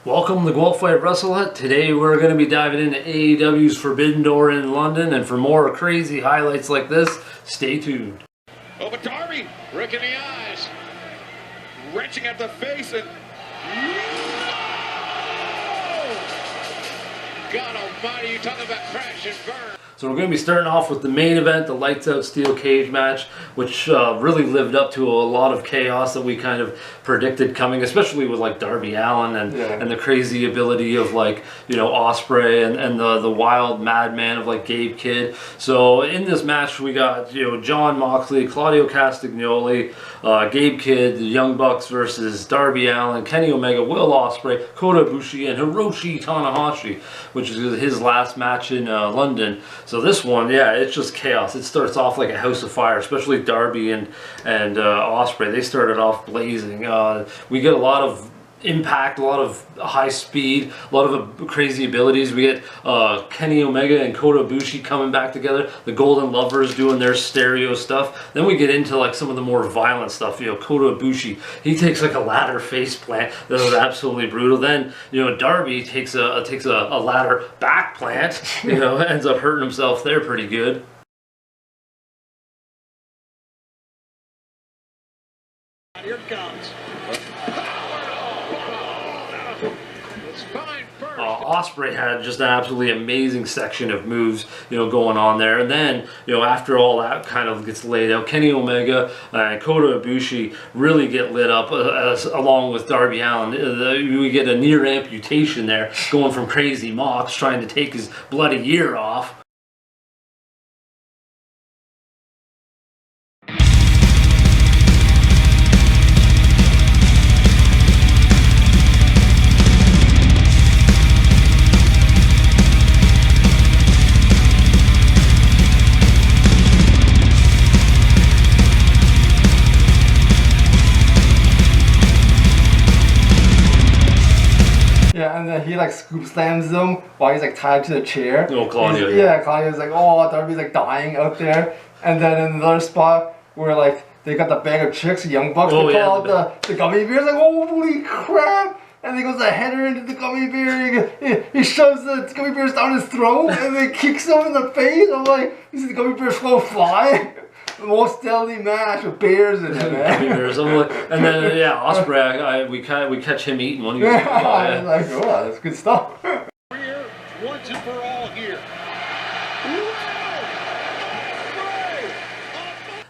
Welcome to Guelph Fight Wrestle Hut. Today we're going to be diving into AEW's Forbidden Door in London, and for more crazy highlights like this, stay tuned. Oh, but Darby, Rick in the eyes, wrenching at the face, and God almighty, you talk about crash and burn. So we're going to be starting off with the main event, the Lights Out Steel Cage match, which really lived up to a lot of chaos that we kind of predicted coming, especially with like Darby Allin and the crazy ability of like, you know, Ospreay and the wild madman of like Gabe Kidd. So in this match we got, you know, Jon Moxley, Claudio Castagnoli, Gabe Kidd, the Young Bucks versus Darby Allin, Kenny Omega, Will Ospreay, Kota Ibushi, and Hiroshi Tanahashi, which is his last match in London. So this one, yeah, it's just chaos. It starts off like a house of fire, especially Darby and Ospreay. They started off blazing. We get a lot of impact, a lot of high speed, a lot of crazy abilities. We get Kenny Omega and Kota Ibushi coming back together, the Golden Lovers doing their stereo stuff. Then we get into like some of the more violent stuff. You know, Kota Ibushi, he takes like a ladder face plant that was absolutely brutal. Then, you know, Darby takes a ladder back plant, you know, ends up hurting himself there pretty good. Here it comes. Ospreay had just an absolutely amazing section of moves, you know, going on there. And then, you know, after all that kind of gets laid out, Kenny Omega and Kota Ibushi really get lit up along with Darby Allin. We get a near amputation there, going from Crazy Mox trying to take his bloody ear off. Yeah, and then he like scoop slams them while he's like tied to the chair. Oh, Claudio. Yeah, Claudio's like, oh, Darby's like dying out there. And then in another spot where like they got the bag of tricks, the Young Bucks, they pull out the gummy bears, like, holy crap! And he goes to head her into the gummy bear. He shoves the gummy bears down his throat and then kicks him in the face. I'm like, you see the gummy bears go fly? The most deadly match with bears in it, man. And then Ospreay, we catch him eating one of these. I was like, oh, that's good stuff. Career once and for all here.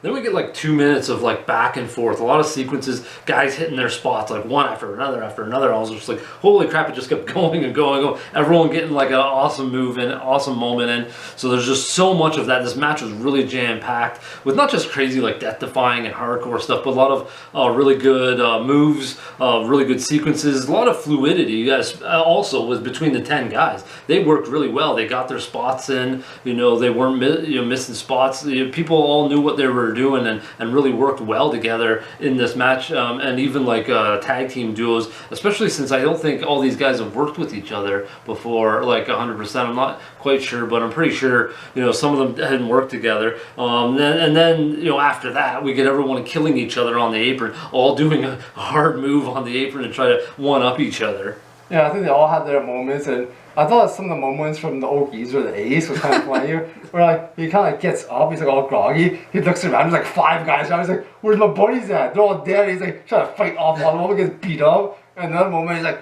Then we get like 2 minutes of like back and forth, a lot of sequences, guys hitting their spots like one after another after another. I was just like, holy crap, it just kept going and going. Everyone getting like an awesome move and awesome moment in. So there's just so much of that. This match was really jam-packed with not just crazy like death-defying and hardcore stuff, but a lot of really good moves, really good sequences, a lot of fluidity. You guys also was between the 10 guys. They worked really well. They got their spots in, you know, they weren't missing spots. People all knew what they were doing and really worked well together in this match, and even like tag team duos, especially since I don't think all these guys have worked with each other before like 100%. I'm not quite sure, but I'm pretty sure, you know, some of them hadn't worked together. And then, you know, after that we get everyone killing each other on the apron, all doing a hard move on the apron to try to one up each other. Yeah, I think they all had their moments, and I thought some of the moments from the old geezer, the Ace, was kind of funny. Where like he kind of like gets up, he's like all groggy. He looks around, there's like 5 guys around. He's like, "Where's my buddies at? They're all dead." He's like trying to fight off one of them, gets beat up. And another moment, he's like,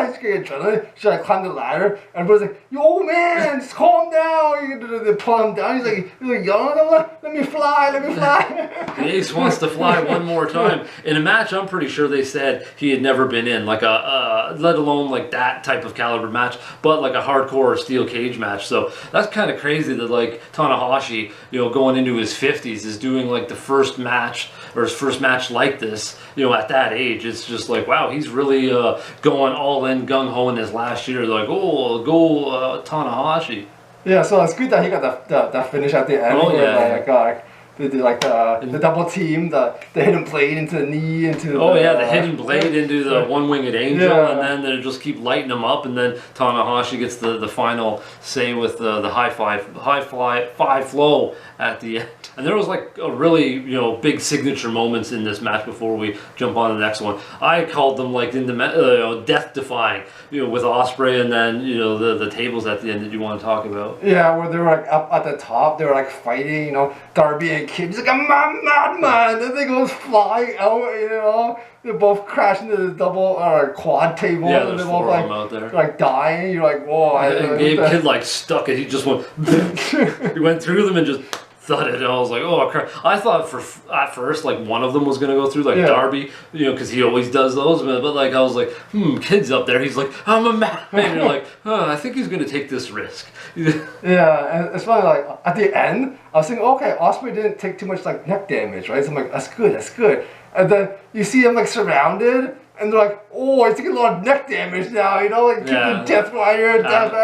he's getting adrenaline. Should I climb the ladder? And everybody's like, "Yo, man, just calm down." They pull him down. He's like yelling at him, "Let me fly, let me fly." The Ace wants to fly one more time. In a match, I'm pretty sure they said he had never been in, like let alone like that type of caliber match, but like a hardcore steel cage match. So that's kind of crazy that like Tanahashi, you know, going into his 50s is doing like the first match or his first match like this, you know, at that age. It's just like, wow, he's really going all in gung-ho in his last year. Like, oh, go Tanahashi. Yeah, so it's good that he got that finish at the end. Oh, yeah. They did like the double team, the hidden blade into the knee, into the hidden blade into the one-winged angel, and then they just keep lighting them up, and then Tanahashi gets the final say with the high five flow at the end. And there was like a really big signature moments in this match before we jump on to the next one. I called them like in the death defying, with Ospreay, and then the tables at the end that you want to talk about. Yeah, where they were like up at the top, they were like fighting, Darby and Kid. He's like a madman, and then they go flying out, They both crash into the double or quad table, and they're both out there. like dying. You're like, whoa! And Gabe Kidd like stuck it. He just went. He went through them and just thudded. And I was like, oh crap! I thought at first like one of them was gonna go through, like Darby, because he always does those. But like I was like, Kid's up there. He's like, I'm a madman. And you're like, I think he's gonna take this risk. Yeah, and it's funny, like at the end, I was thinking, okay, Ospreay didn't take too much like neck damage, right? So I'm like, that's good. And then you see him like surrounded, and they're like, oh, he's taking a lot of neck damage now, like Death Rider,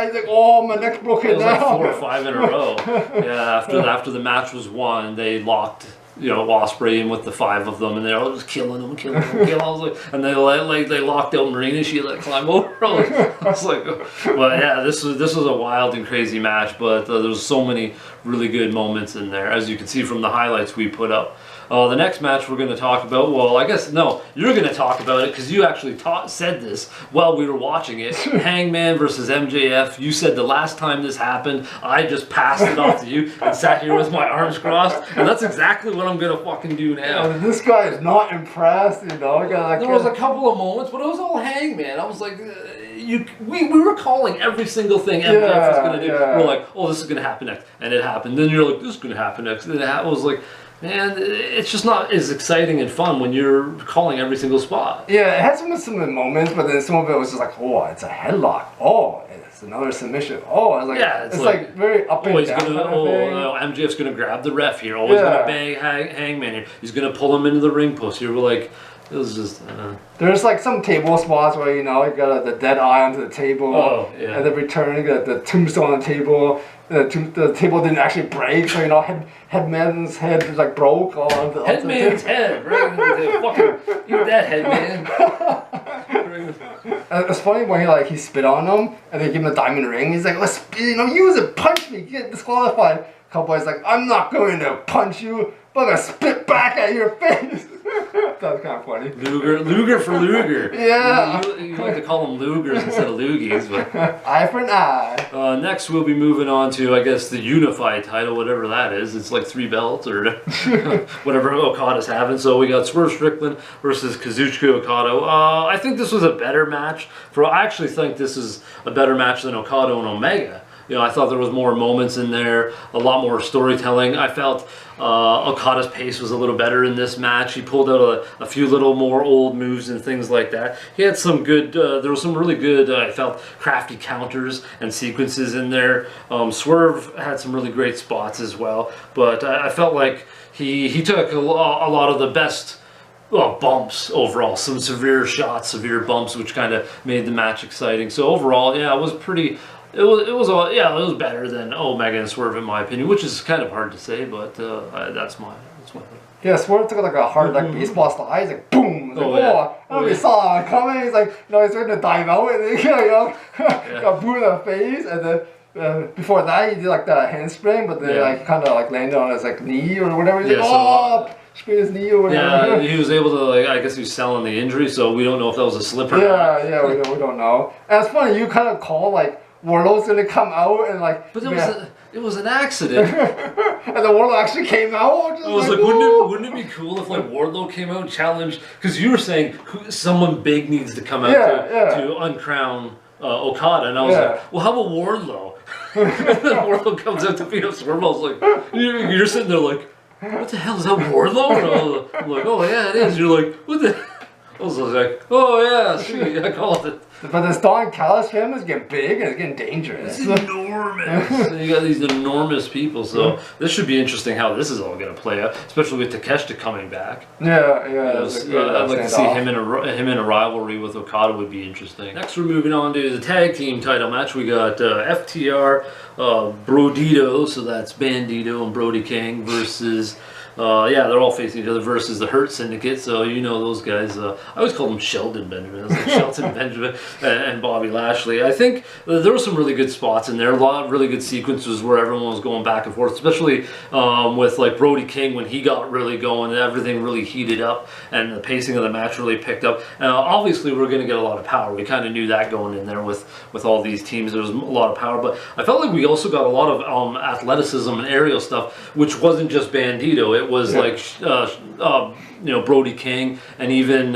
He's like, oh, my neck's broken now. It was like 4 or 5 in a row. After the match was won, they locked Ospreay in with the 5 of them, and they're all just killing him. I was like, and they locked out Marina. She climb over. I was like, but yeah, this was a wild and crazy match. But there was so many really good moments in there, as you can see from the highlights we put up. The next match we're going to talk about, well, I guess, no, you're going to talk about it because you actually said this while we were watching it. Hangman versus MJF. You said the last time this happened, I just passed it off to you and sat here with my arms crossed. And that's exactly what I'm going to fucking do now. This guy is not impressed, There was a couple of moments, but it was all Hangman. I was like, we were calling every single thing MJF was going to do. We're like, oh, this is going to happen next. And it happened. Then you're like, this is going to happen next. And it was like, man, it's just not as exciting and fun when you're calling every single spot. Yeah, it had some moments, but then some of it was just like, oh, it's a headlock. Oh, it's another submission. Oh, it's like very up and down. MJF's gonna grab the ref here. Always gonna bang Hangman here. He's gonna pull him into the ring post here. We're like, it was just. There's like some table spots where you got the dead eye onto the table, and then returning the tombstone on the table. The table didn't actually break, so Headman's head was like broke. Headman's head, right? Fucking eat that, Headman. It's funny when he spit on him and they give him the diamond ring. He's like, let's use it, punch me, get disqualified. Cowboy's like, I'm not going to punch you, but I'm gonna spit back at your face. That was kind of funny. Luger for Luger. Yeah. You like to call them Lugers instead of Loogies, but eye for an eye. Next, we'll be moving on to, I guess, the unified title, whatever that is. It's like 3 belts or whatever Okada's having. So we got Swerve Strickland versus Kazuchika Okada. I think this was a better match. I actually think this is a better match than Okada and Omega. I thought there was more moments in there, a lot more storytelling. I felt Okada's pace was a little better in this match. He pulled out a few little more old moves and things like that. He had some good, there was some really good, I felt, crafty counters and sequences in there. Swerve had some really great spots as well. But I felt like he took a lot of the best bumps overall. Some severe shots, severe bumps, which kind of made the match exciting. So overall, yeah, it was pretty... It was better than Omega and Swerve in my opinion, which is kind of hard to say, but that's my Yeah, Swerve took like a hard baseball slide. He's like boom. He's like, I don't know if he saw it coming. He's like, he's going to dive out and then got booed in the face. And then before that, he did like the handspring, but then kind of landed on his knee or whatever. He's sprained his knee or whatever. Yeah, he was able to I guess he was selling the injury, so we don't know if that was a slip or not. Yeah, we don't know. And it's funny, you kind of call Wardlow's gonna come out and But it was an accident. And the Wardlow actually came out. I was wouldn't it be cool if Wardlow came out and challenged? Because you were saying someone big needs to come out to uncrown Okada, and I was like, well, how about Wardlow? And then Wardlow comes out to beat up Swerve. I was like, you're sitting there like, what the hell is that, Wardlow? And I'm like, oh yeah, it is. You're like, what the? I was like, oh yeah, sweet, I called it. But this Don Callis family is getting big and it's getting dangerous. It's enormous. And you got these enormous people, so this should be interesting how this is all going to play out, especially with Takeshita coming back. Yeah. I'd like to see him in a rivalry with Okada would be interesting. Next, we're moving on to the tag team title match. We got FTR, Brodito, so that's Bandito and Brody King versus yeah, they're all facing each other versus the Hurt Syndicate. So you know those guys. I always call them Sheldon Benjamin. It's like Shelton Benjamin and Bobby Lashley. I think there were some really good spots in there. A lot of really good sequences where everyone was going back and forth, especially with like Brody King when he got really going and everything really heated up and the pacing of the match really picked up. Obviously, we're going to get a lot of power. We kind of knew that going in there with all these teams. There was a lot of power, but I felt like we also got a lot of athleticism and aerial stuff, which wasn't just Bandito. It was like you know, Brody King and even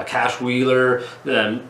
Cash Wheeler and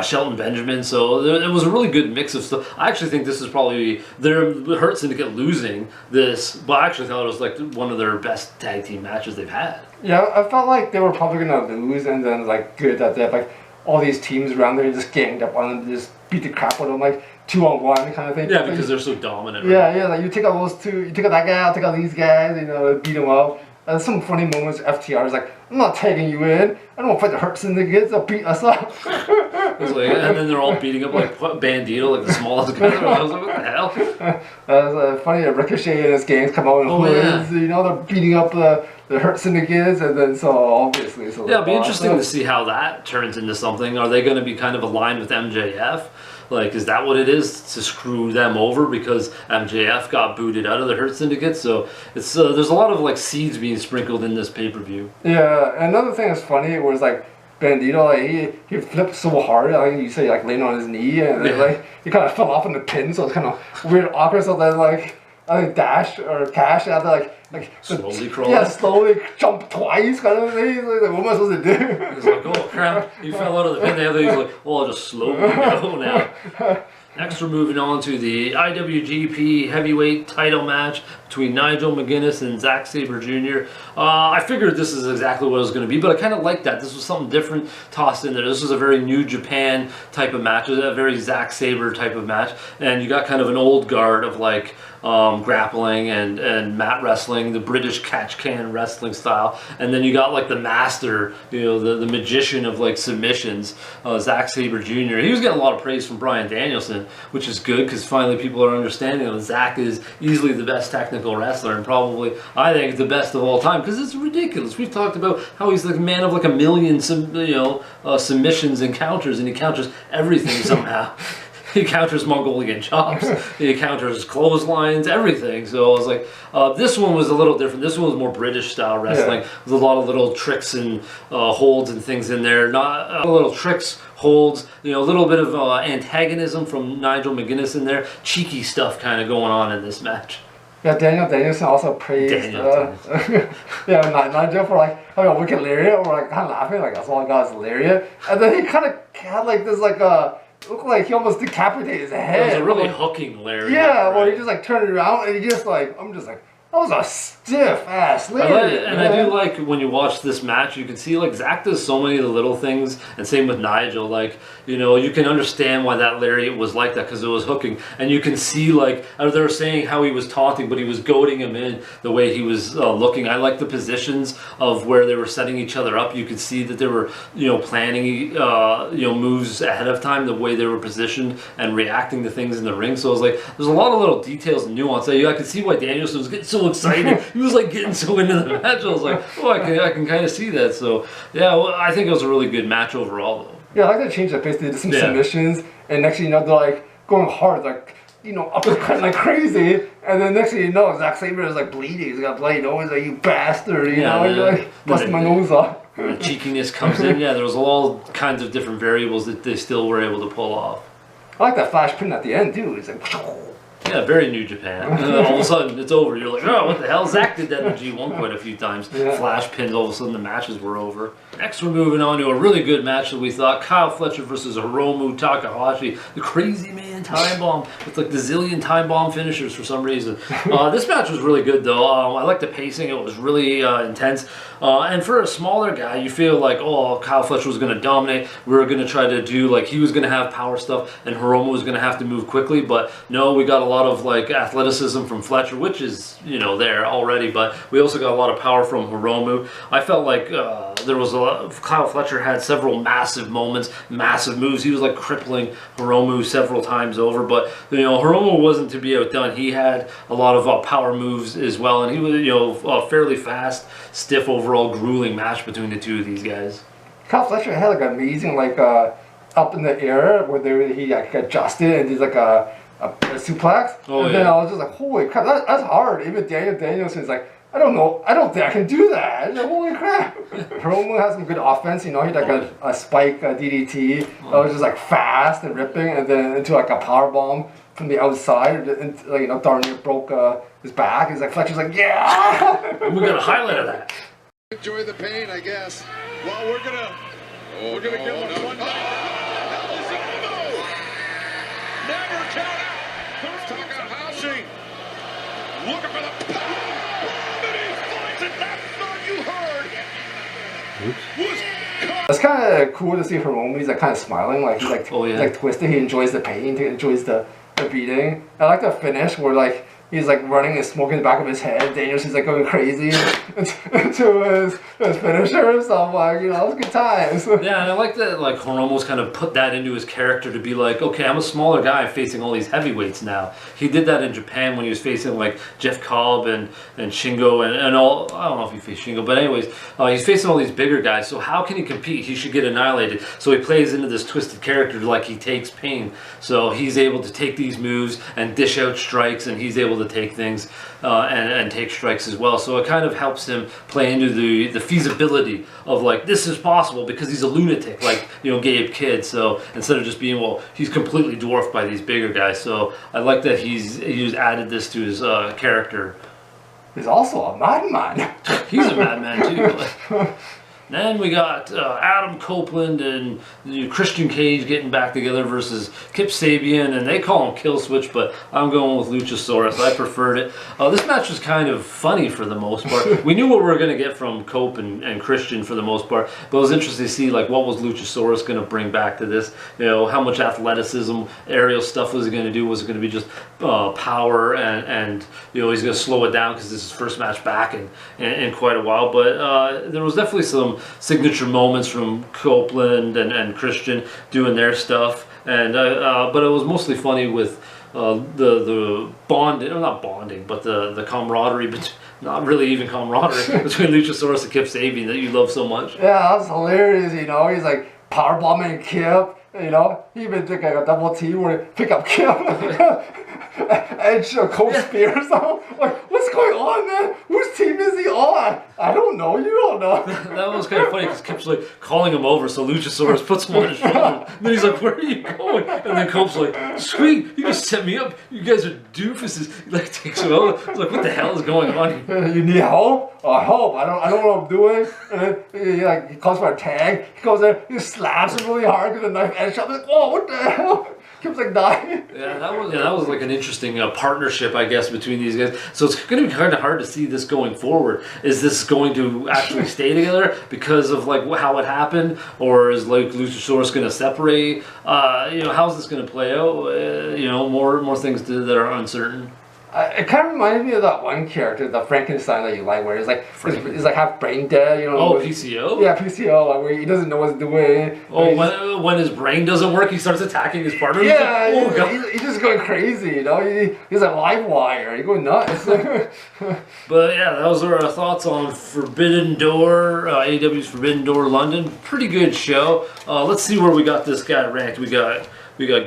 Shelton Benjamin. So it was a really good mix of stuff. I actually think this is probably their Hurt Syndicate losing this, but I actually thought it was like one of their best tag team matches they've had. Yeah, I felt like they were probably gonna lose, and then like good that they have like all these teams around there just ganged up on them, just beat the crap out of them, like 2-on-1 kind of thing. Yeah, because they're so dominant. Yeah, right? Yeah, like you take out those two, you take out that guy, I'll take out these guys, you know, beat them up. And some funny moments, FTR is like, I'm not tagging you in. I don't want to fight the Hurt Syndicate, they'll beat us up. It's like, and then they're all beating up like Bandito, like the smallest guy. I was like, what the hell? It's funny that Ricochet and his gangs come out in hoods, you know, they're beating up the Hurt Syndicates, and then so obviously. So yeah, it'll be interesting to see how that turns into something. Are they going to be kind of aligned with MJF? Like, is that what it is to screw them over because MJF got booted out of the Hurt Syndicate? So it's there's a lot of like seeds being sprinkled in this pay-per-view. Yeah, and another thing that's funny was like Bandito, like he flipped so hard. I think you say like laying on his knee, and then, like he kind of fell off in the pin, so it's kind of weird, awkward. So then like I think Dash or Cash had to like slowly crawl. Yeah, slowly jump twice, kind of thing. Like, what am I supposed to do? He's like, oh crap, he fell out of the pin. He's like, well, I'll just slowly go now. Next, we're moving on to the IWGP Heavyweight title match between Nigel McGuinness and Zack Sabre Jr. I figured this is exactly what it was going to be, but I kind of liked that. This was something different tossed in there. This was a very New Japan type of match. It was a very Zack Sabre type of match. And you got kind of an old guard of like grappling and mat wrestling, the British catch can wrestling style. And then you got like the master, you know, the magician of like submissions, Zack Sabre Jr. He was getting a lot of praise from Bryan Danielson, which is good because finally people are understanding that Zack is easily the best technical wrestler and probably, I think, the best of all time because it's ridiculous. We've talked about how he's the man of like a million submissions and counters, and he counters everything somehow. He counters Mongolian chops, he counters clotheslines, everything. So I was like, this one was a little different. This one was more British style wrestling. With a lot of little tricks and holds and things in there. Not little tricks, holds, you know, a little bit of antagonism from Nigel McGuinness in there. Cheeky stuff kind of going on in this match. Yeah, Danielson also praised Nigel for like having a wicked lariat, or like kind of laughing like that's all I got is lariat, and then he kind of had like this like looked like he almost decapitated his head. It was a really hooking lariat. Yeah, right? Well he just like turned it around and he just like I'm just like that was a stiff ass lariat. I do like when you watch this match, you can see like Zack does so many of the little things, and same with Nigel. Like, you know, you can understand why that lariat was like that because it was hooking, and you can see like they were saying how he was taunting, but he was goading him in the way he was looking. I like the positions of where they were setting each other up. You could see that they were, you know, planning moves ahead of time, the way they were positioned and reacting to things in the ring. So I was like, there's a lot of little details and nuance. I could see why Danielson was getting so excited. He was like getting so into the match. I was like, oh, I can kind of see that. So yeah, well, I think it was a really good match overall, though. Yeah, I like they changed the pace. They did some submissions, and next thing you know, they're like going hard, like, you know, uppercut like crazy. And then next thing you know, Zack Sabre is like bleeding. He's got bloody nose, like, you bastard, you know, you're like busting my nose off. The cheekiness comes in. Yeah, there was all kinds of different variables that they still were able to pull off. I like that flash pin at the end too. It's like. Yeah, very New Japan. And then all of a sudden, it's over. You're like, oh, what the hell? Zack did that in G1 quite a few times. Yeah. Flash pins, all of a sudden the matches were over. Next, we're moving on to a really good match that we thought. Kyle Fletcher versus Hiromu Takahashi. The crazy man time bomb with like the zillion time bomb finishers for some reason. This match was really good, though. I like the pacing. It was really intense. And for a smaller guy, you feel like, oh, Kyle Fletcher was going to dominate. We were going to try to do, like, he was going to have power stuff, and Hiromu was going to have to move quickly. But no, we got a lot lot of like athleticism from Fletcher, which is, you know, there already, but we also got a lot of power from Hiromu. I felt like there was a lot, Kyle Fletcher had several massive moments, massive moves. He was like crippling Hiromu several times over, but you know, Hiromu wasn't to be outdone. He had a lot of power moves as well, and he was, you know, fairly fast, stiff overall, grueling match between the two of these guys. Kyle Fletcher had like an amazing like up in the air where he like adjusted and did like a suplex. Oh, and then I was just like, holy crap, that's hard. Even Danielson's like, I don't know, I don't think I can do that. Like, holy crap. Hiromu has some good offense, you know, he had like a spike DDT that was just like fast and ripping, and then into like a power bomb from the outside, and like, you know, darn near broke his back. He's like, Fletcher's like, yeah. We got a highlight of that. Enjoy the pain, I guess. Well, we're gonna give him one night. Never count out. Takahashi looking for the power. And he finds it. That thought you heard was It's kind of cool to see Hiromu. He's like kind of smiling, like he's like, he's like twisted. He enjoys the pain. He enjoys the beating. I like the finish where like he's like running and smoking in the back of his head. Danielson's like going crazy into his finisher. So I'm like, you know, it was good times. Yeah, and I like that like Hiromu's kind of put that into his character to be like, okay, I'm a smaller guy facing all these heavyweights now. He did that in Japan when he was facing like Jeff Cobb and Shingo and all. I don't know if he faced Shingo, but anyways, he's facing all these bigger guys. So how can he compete? He should get annihilated. So he plays into this twisted character like he takes pain. So he's able to take these moves and dish out strikes, and he's able to take things and take strikes as well. So it kind of helps him play into the feasibility of like, this is possible because he's a lunatic, like, you know, Gabe Kidd. So instead of just being, well, he's completely dwarfed by these bigger guys. So I like that he's added this to his character. He's also a madman. He's a madman too. Then we got Adam Copeland and Christian Cage getting back together versus Kip Sabian, and they call him Kill Switch, but I'm going with Luchasaurus. I preferred it. This match was kind of funny for the most part. We knew what we were going to get from Cope and Christian for the most part, but it was interesting to see like what was Luchasaurus going to bring back to this. You know, how much athleticism, aerial stuff was he going to do? Was it going to be just power and you know, he's going to slow it down because this is his first match back in quite a while. But there was definitely some signature moments from Copeland and Christian doing their stuff, and but it was mostly funny with the bonding, or not bonding, but the camaraderie, but not really even camaraderie between Luchasaurus and Kip Sabian that you love so much. Yeah, that's hilarious. You know, he's like powerbombing Kip. You know, he even did like a double T where he pick up Kip. Edge or Cold Spear or something. Like, what's going on, man? Whose team is he on? I don't know. You don't know. That was kind of funny because Kip's like calling him over, so Luchasaurus puts him on his shoulder. And then he's like, "Where are you going?" And then Cope's like, "Sweet, you just set me up. You guys are doofuses." He like takes him out. He's like, "What the hell is going on here?" You need help? Oh, help! I don't know what I'm doing. And then he calls for a tag. He goes there, he slaps him really hard with a knife edge shot. I'm like, "Oh, what the hell?" Kip's like dying. Yeah, that was like an interesting partnership, I guess, between these guys. So it's going to be kind of hard to see this going forward. Is this going to actually stay together because of like how it happened, or is like Luchasaurus going to separate? You know, how's this going to play out? You know, more things that are uncertain. It kind of reminded me of that one character, the Frankenstein that you like, where he's like half brain dead, you know. Oh, PCO? Yeah, PCO, like where he doesn't know what he's doing. Oh, when his brain doesn't work, he starts attacking his partner. Yeah, like, oh, God. He's just going crazy, you know. He's a live wire. He's going nuts. But yeah, those are our thoughts on Forbidden Door, AEW's Forbidden Door London. Pretty good show. Let's see where we got this guy ranked. We got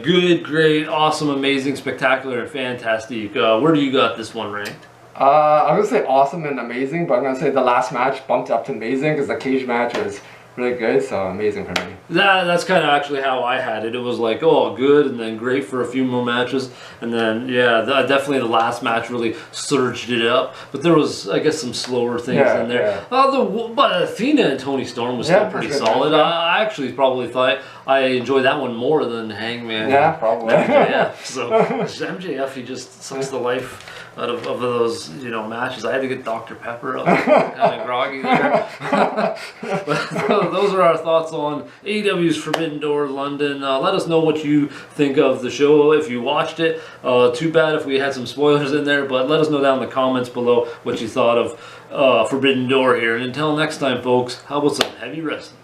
good, great, awesome, amazing, spectacular, and fantastic. Where do you got this one ranked? I'm going to say awesome and amazing, but I'm going to say the last match bumped up to amazing because the cage match was really good, so amazing for me. That's kind of actually how I had it. It was like, oh, good, and then great for a few more matches, and then, yeah, definitely the last match really surged it up. But there was, I guess, some slower things in there. Yeah. But Athena and Tony Storm was still pretty solid. I actually probably thought I enjoyed that one more than Hangman. Yeah, probably. MJF. So MJF, he just sucks the life of those matches. I had to get Dr. Pepper up, kind of groggy there. But those are our thoughts on AEW's Forbidden Door London. Let us know what you think of the show if you watched it. Too bad if we had some spoilers in there, but let us know down in the comments below what you thought of Forbidden Door here. And until next time, folks, how about some heavy wrestling?